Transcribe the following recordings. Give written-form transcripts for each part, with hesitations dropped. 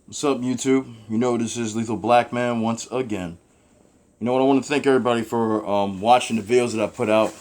What's up, YouTube? You know, this is Lethal Black Man once again. You know what? I want to thank everybody for watching the videos that I put out.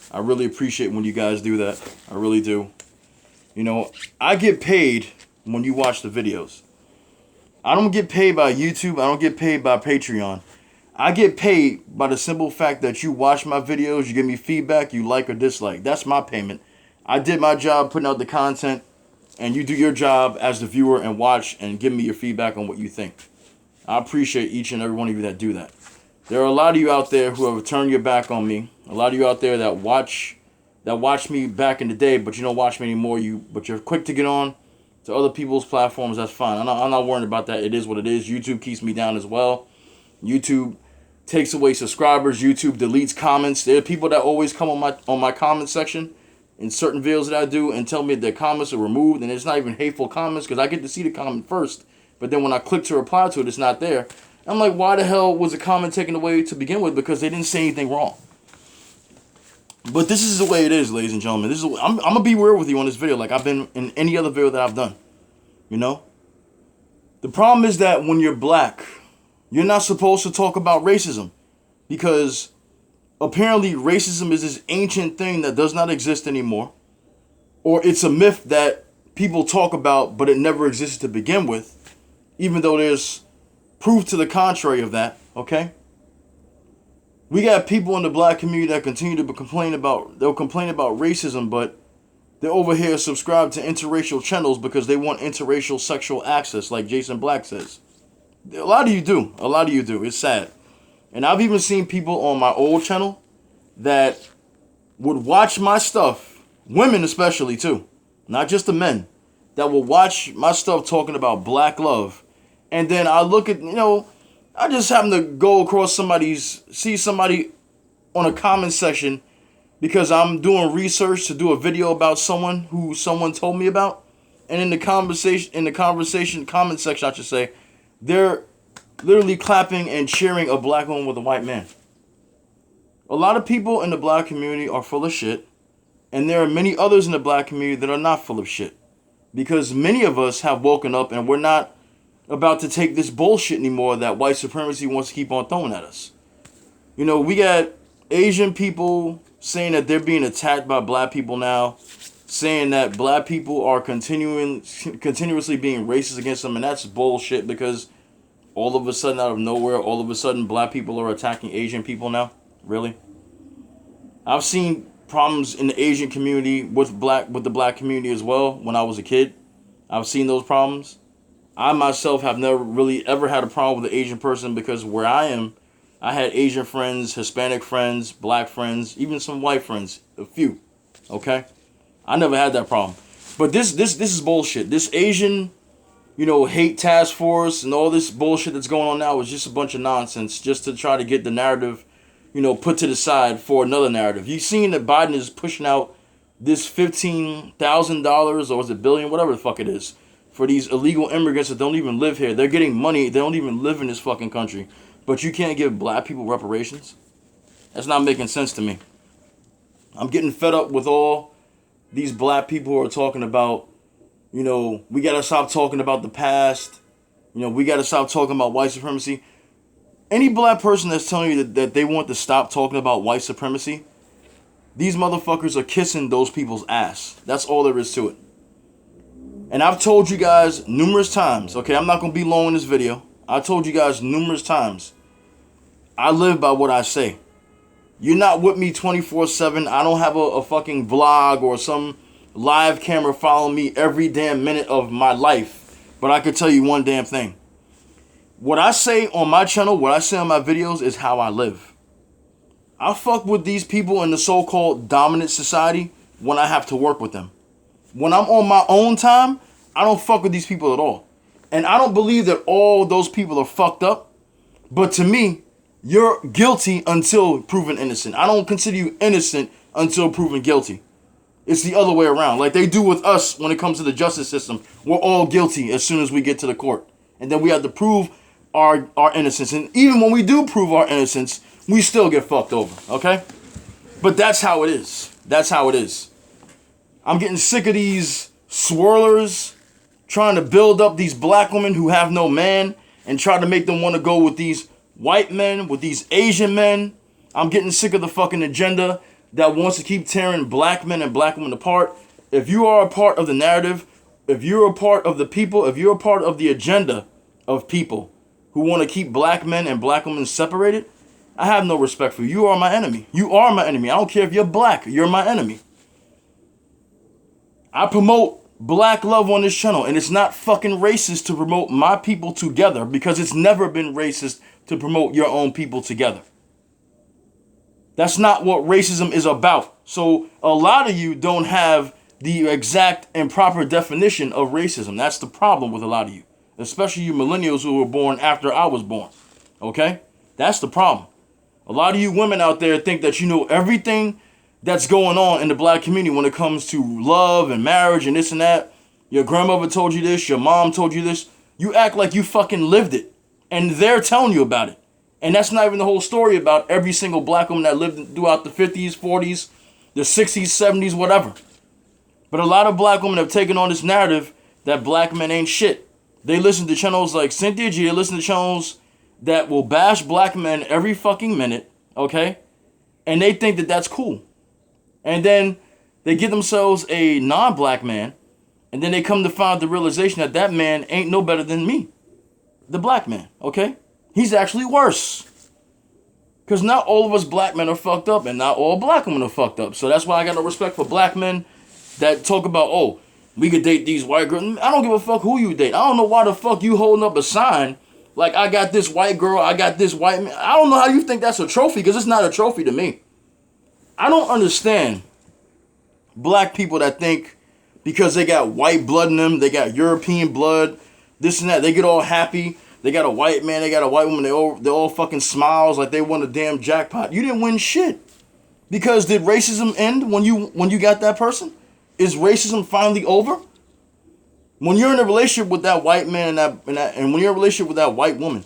I really appreciate when you guys do that. I really do. You know, I get paid when you watch the videos. I don't get paid by YouTube. I don't get paid by Patreon. I get paid by the simple fact that you watch my videos, you give me feedback, you like or dislike. That's my payment. I did my job putting out the content, and you do your job as the viewer and watch and give me your feedback on what you think. I appreciate each and every one of you that do that. There are a lot of you out there who have turned your back on me. A lot of you out there that watch me back in the day, but you don't watch me anymore. But you're quick to get on to other people's platforms. That's fine. I'm not worried about that. It is what it is. YouTube keeps me down as well. YouTube takes away subscribers. YouTube deletes comments. There are people that always come on my comment section in certain videos that I do and tell me their comments are removed, and it's not even hateful comments because I get to see the comment first. But then when I click to reply to it, it's not there. I'm like, why the hell was the comment taken away to begin with? Because they didn't say anything wrong. But this is the way it is, ladies and gentlemen. I'm gonna be real with you on this video, like I've been in any other video that I've done. You know, the problem is that when you're black, you're not supposed to talk about racism because apparently racism is this ancient thing that does not exist anymore, or it's a myth that people talk about but it never existed to begin with, even though there's proof to the contrary of that. Okay, we got people in the black community that continue to complain about racism, but they're over here subscribed to interracial channels because they want interracial sexual access, like Jason Black says. A lot of you do. It's sad. And I've even seen people on my old channel that would watch my stuff, women especially too, not just the men, that will watch my stuff talking about black love. And then I look at, I just happen to go across see somebody on a comment section because I'm doing research to do a video about someone who someone told me about. And in the conversation comment section, I should say, they're literally clapping and cheering a black woman with a white man. A lot of people in the black community are full of shit, and there are many others in the black community that are not full of shit. Because many of us have woken up and we're not about to take this bullshit anymore that white supremacy wants to keep on throwing at us. You know, we got Asian people saying that they're being attacked by black people now, saying that black people are continuously being racist against them, and that's bullshit because all of a sudden, out of nowhere, all of a sudden, black people are attacking Asian people now? Really? I've seen problems in the Asian community with the black community as well when I was a kid. I've seen those problems. I myself have never really ever had a problem with an Asian person because where I am, I had Asian friends, Hispanic friends, black friends, even some white friends, a few. Okay? I never had that problem. But this is bullshit. This Asian, hate task force and all this bullshit that's going on now is just a bunch of nonsense just to try to get the narrative, put to the side for another narrative. You've seen that Biden is pushing out this $15,000 or is it billion, whatever the fuck it is, for these illegal immigrants that don't even live here. They're getting money. They don't even live in this fucking country. But you can't give black people reparations? That's not making sense to me. I'm getting fed up with all these black people who are talking about, we got to stop talking about the past. We got to stop talking about white supremacy. Any black person that's telling you that they want to stop talking about white supremacy, these motherfuckers are kissing those people's ass. That's all there is to it. And I've told you guys numerous times, okay, I'm not going to be long in this video. I told you guys numerous times, I live by what I say. You're not with me 24/7. I don't have a fucking vlog or some live camera following me every damn minute of my life. But I could tell you one damn thing. What I say on my channel, what I say on my videos is how I live. I fuck with these people in the so-called dominant society when I have to work with them. When I'm on my own time, I don't fuck with these people at all. And I don't believe that all those people are fucked up. But to me, you're guilty until proven innocent. I don't consider you innocent until proven guilty. It's the other way around. Like they do with us when it comes to the justice system. We're all guilty as soon as we get to the court. And then we have to prove our innocence. And even when we do prove our innocence, we still get fucked over. Okay? But that's how it is. That's how it is. I'm getting sick of these swirlers trying to build up these black women who have no man and try to make them want to go with these white men, with these Asian men. I'm getting sick of the fucking agenda that wants to keep tearing black men and black women apart. If you are a part of the narrative, if you're a part of the people, if you're a part of the agenda of people who want to keep black men and black women separated, I have no respect for you. You are my enemy. You are my enemy. I don't care if you're black. You're my enemy. I promote black love on this channel, and it's not fucking racist to promote my people together, because it's never been racist to promote your own people together. That's not what racism is about. So a lot of you don't have the exact and proper definition of racism. That's the problem with a lot of you, especially you millennials who were born after I was born. Okay? That's the problem. A lot of you women out there think that you know everything that's going on in the black community when it comes to love and marriage and this and that. Your grandmother told you this, your mom told you this. You act like you fucking lived it, and they're telling you about it. And that's not even the whole story about every single black woman that lived throughout the 50s, 40s, the 60s, 70s, whatever. But a lot of black women have taken on this narrative that black men ain't shit. They listen to channels like Cynthia G. They listen to channels that will bash black men every fucking minute, okay? And they think that that's cool. And then they get themselves a non-black man, and then they come to find the realization that that man ain't no better than me, the black man, okay? He's actually worse. Because not all of us black men are fucked up, and not all black women are fucked up. So that's why I got no respect for black men that talk about, oh, we could date these white girls. I don't give a fuck who you date. I don't know why the fuck you holding up a sign like, I got this white girl, I got this white man. I don't know how you think that's a trophy, because it's not a trophy to me. I don't understand black people that think because they got white blood in them, they got European blood, this and that, they get all happy. They got a white man, they got a white woman, they all fucking smiles like they won a damn jackpot. You didn't win shit. Because did racism end when you got that person? Is racism finally over? When you're in a relationship with that white man and when you're in a relationship with that white woman,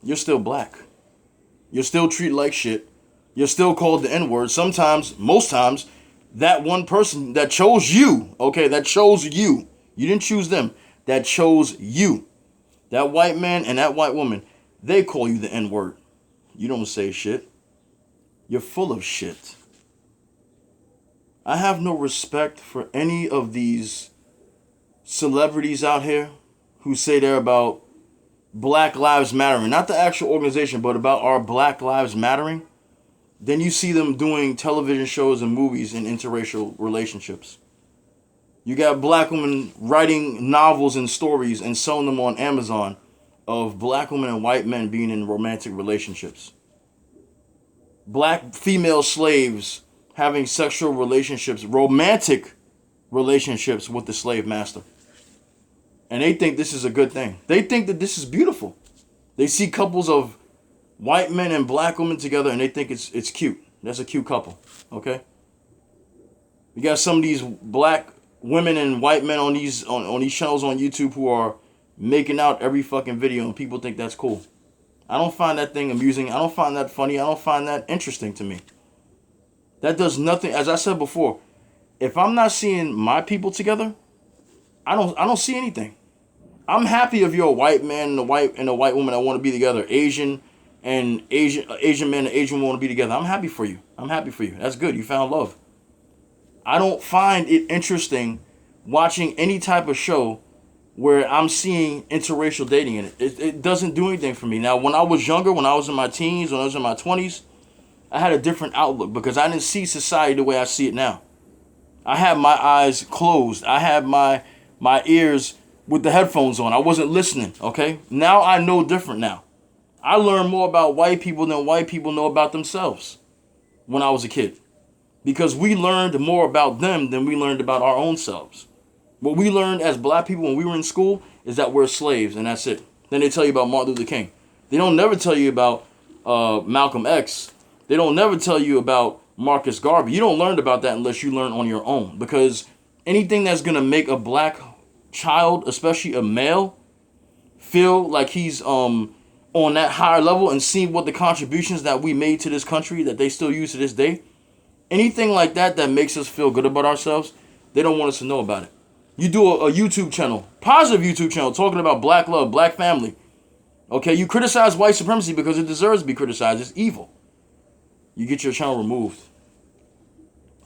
you're still black. You're still treated like shit. You're still called the N-word. Sometimes, most times, that one person that chose you, okay, that chose you. You didn't choose them. That chose you. That white man and that white woman, they call you the N-word. You don't say shit. You're full of shit. I have no respect for any of these celebrities out here who say they're about Black Lives Mattering. Not the actual organization, but about our Black Lives Mattering. Then you see them doing television shows and movies in interracial relationships. You got black women writing novels and stories and selling them on Amazon of black women and white men being in romantic relationships. Black female slaves having sexual relationships, romantic relationships with the slave master. And they think this is a good thing. They think that this is beautiful. They see couples of white men and black women together and they think it's cute. That's a cute couple, okay? You got some of these black women and white men on these channels on YouTube who are making out every fucking video and people think that's cool. I don't find that thing amusing. I don't find that funny. I don't find that interesting to me. That does nothing. As I said before, if I'm not seeing my people together, I don't see anything. I'm happy if you're a white man and a white woman that want to be together. Asian man and Asian woman want to be together. I'm happy for you. I'm happy for you. That's good. You found love. I don't find it interesting watching any type of show where I'm seeing interracial dating in it. It doesn't do anything for me. Now, when I was younger, when I was in my teens, when I was in my 20s, I had a different outlook because I didn't see society the way I see it now. I had my eyes closed. I had my ears with the headphones on. I wasn't listening, okay? Now I know different now. I learned more about white people than white people know about themselves when I was a kid. Because we learned more about them than we learned about our own selves. What we learned as black people when we were in school is that we're slaves, and that's it. Then they tell you about Martin Luther King. They don't never tell you about Malcolm X. They don't never tell you about Marcus Garvey. You don't learn about that unless you learn on your own. Because anything that's going to make a black child, especially a male, feel like he's on that higher level and see what the contributions that we made to this country that they still use to this day, anything like that that makes us feel good about ourselves, they don't want us to know about it. You do a YouTube channel, positive YouTube channel, talking about black love, black family. Okay, you criticize white supremacy because it deserves to be criticized. It's evil. You get your channel removed.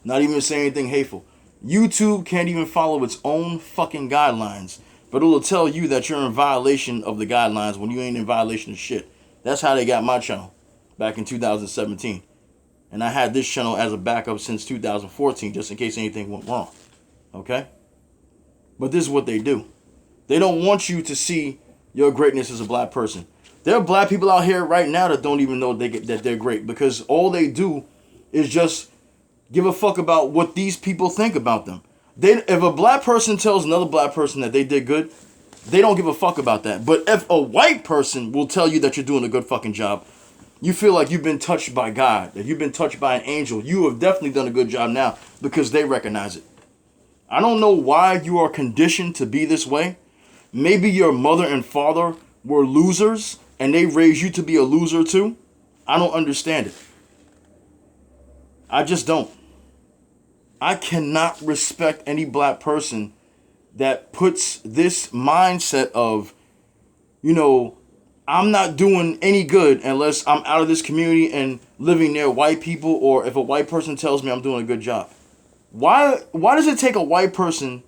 Not even saying anything hateful. YouTube can't even follow its own fucking guidelines, but it'll tell you that you're in violation of the guidelines when you ain't in violation of shit. That's how they got my channel back in 2017. And I had this channel as a backup since 2014, just in case anything went wrong. Okay? But this is what they do. They don't want you to see your greatness as a black person. There are black people out here right now that don't even know that they're great, because all they do is just give a fuck about what these people think about them. If a black person tells another black person that they did good, they don't give a fuck about that. But if a white person will tell you that you're doing a good fucking job, you feel like you've been touched by God, that you've been touched by an angel. You have definitely done a good job now because they recognize it. I don't know why you are conditioned to be this way. Maybe your mother and father were losers and they raised you to be a loser too. I don't understand it. I just don't. I cannot respect any black person that puts this mindset of, I'm not doing any good unless I'm out of this community and living near white people, or if a white person tells me I'm doing a good job. Why does it take a white person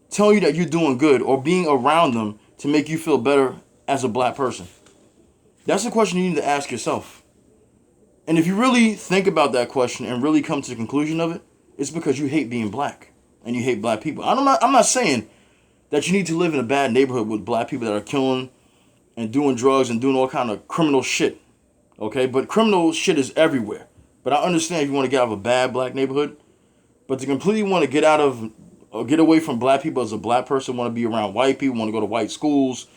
telling you that you're doing good or being around them to make you feel better as a black person? That's a question you need to ask yourself. And if you really think about that question and really come to the conclusion of it, it's because you hate being black and you hate black people. I'm not saying that you need to live in a bad neighborhood with black people that are killing and doing drugs and doing all kind of criminal shit. Okay? But criminal shit is everywhere. But I understand if you want to get out of a bad black neighborhood. But to completely want to get out of or get away from black people as a black person, want to be around white people, want to go to white schools,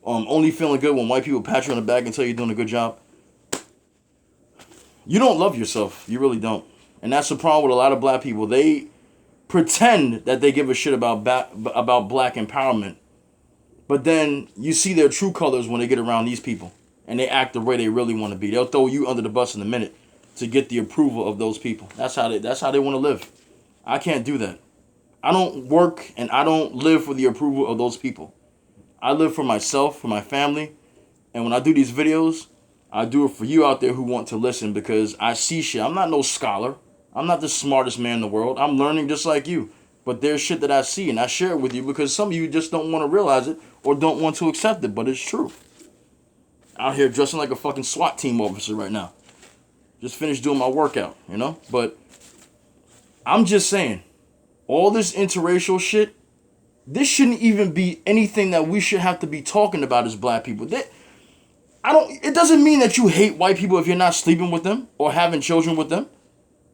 only feeling good when white people pat you on the back and tell you you're doing a good job. You don't love yourself. You really don't. And that's the problem with a lot of black people. They pretend that they give a shit about black empowerment. But then you see their true colors when they get around these people. And they act the way they really want to be. They'll throw you under the bus in a minute to get the approval of those people. That's how they want to live. I can't do that. I don't work and I don't live for the approval of those people. I live for myself, for my family. And when I do these videos, I do it for you out there who want to listen, because I see shit. I'm not no scholar. I'm not the smartest man in the world. I'm learning just like you. But there's shit that I see and I share it with you because some of you just don't want to realize it or don't want to accept it. But it's true. Out here dressing like a fucking SWAT team officer right now. Just finished doing my workout, But I'm just saying, all this interracial shit, this shouldn't even be anything that we should have to be talking about as black people. It doesn't mean that you hate white people if you're not sleeping with them or having children with them.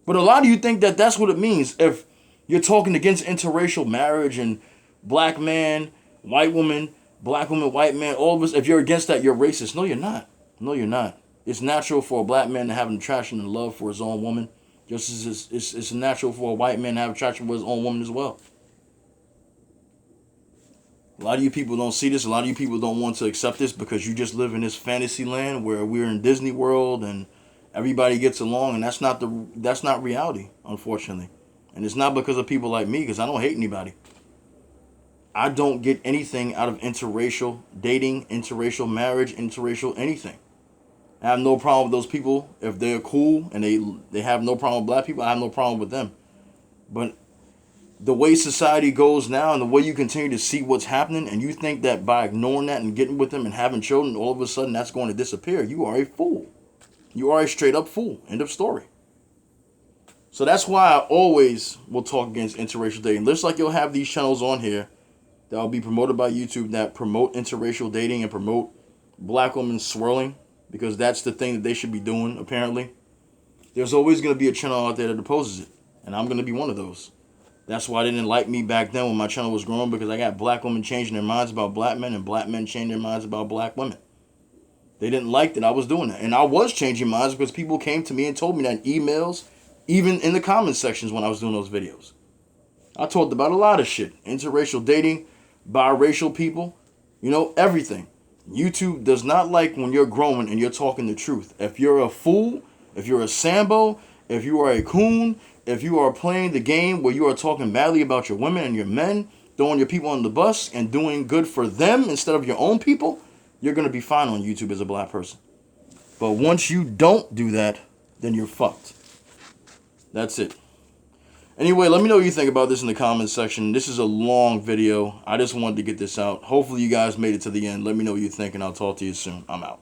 But a lot of you think that that's what it means if you're talking against interracial marriage and black man, white woman, black woman, white man, all of us. If you're against that, you're racist. No, you're not. No, you're not. It's natural for a black man to have an attraction and love for his own woman, just as it's natural for a white man to have attraction for his own woman as well. A lot of you people don't see this. A lot of you people don't want to accept this because you just live in this fantasy land where we're in Disney World and everybody gets along, and that's not reality, unfortunately. And it's not because of people like me, because I don't hate anybody. I don't get anything out of interracial dating, interracial marriage, interracial anything. I have no problem with those people. If they're cool and they have no problem with black people, I have no problem with them. But the way society goes now and the way you continue to see what's happening, and you think that by ignoring that and getting with them and having children, all of a sudden that's going to disappear, you are a fool. You are a straight up fool. End of story. So that's why I always will talk against interracial dating. Looks like you'll have these channels on here that will be promoted by YouTube that promote interracial dating and promote black women swirling, because that's the thing that they should be doing, apparently. There's always going to be a channel out there that opposes it, and I'm going to be one of those. That's why they didn't like me back then when my channel was growing, because I got black women changing their minds about black men and black men changing their minds about black women. They didn't like that I was doing that. And I was changing minds because people came to me and told me that in emails, even in the comment sections when I was doing those videos. I talked about a lot of shit. Interracial dating, biracial people, everything. YouTube does not like when you're growing and you're talking the truth. If you're a fool, if you're a Sambo, if you are a coon, if you are playing the game where you are talking badly about your women and your men, throwing your people on the bus and doing good for them instead of your own people, you're going to be fine on YouTube as a black person. But once you don't do that, then you're fucked. That's it. Anyway, let me know what you think about this in the comments section. This is a long video. I just wanted to get this out. Hopefully you guys made it to the end. Let me know what you think, and I'll talk to you soon. I'm out.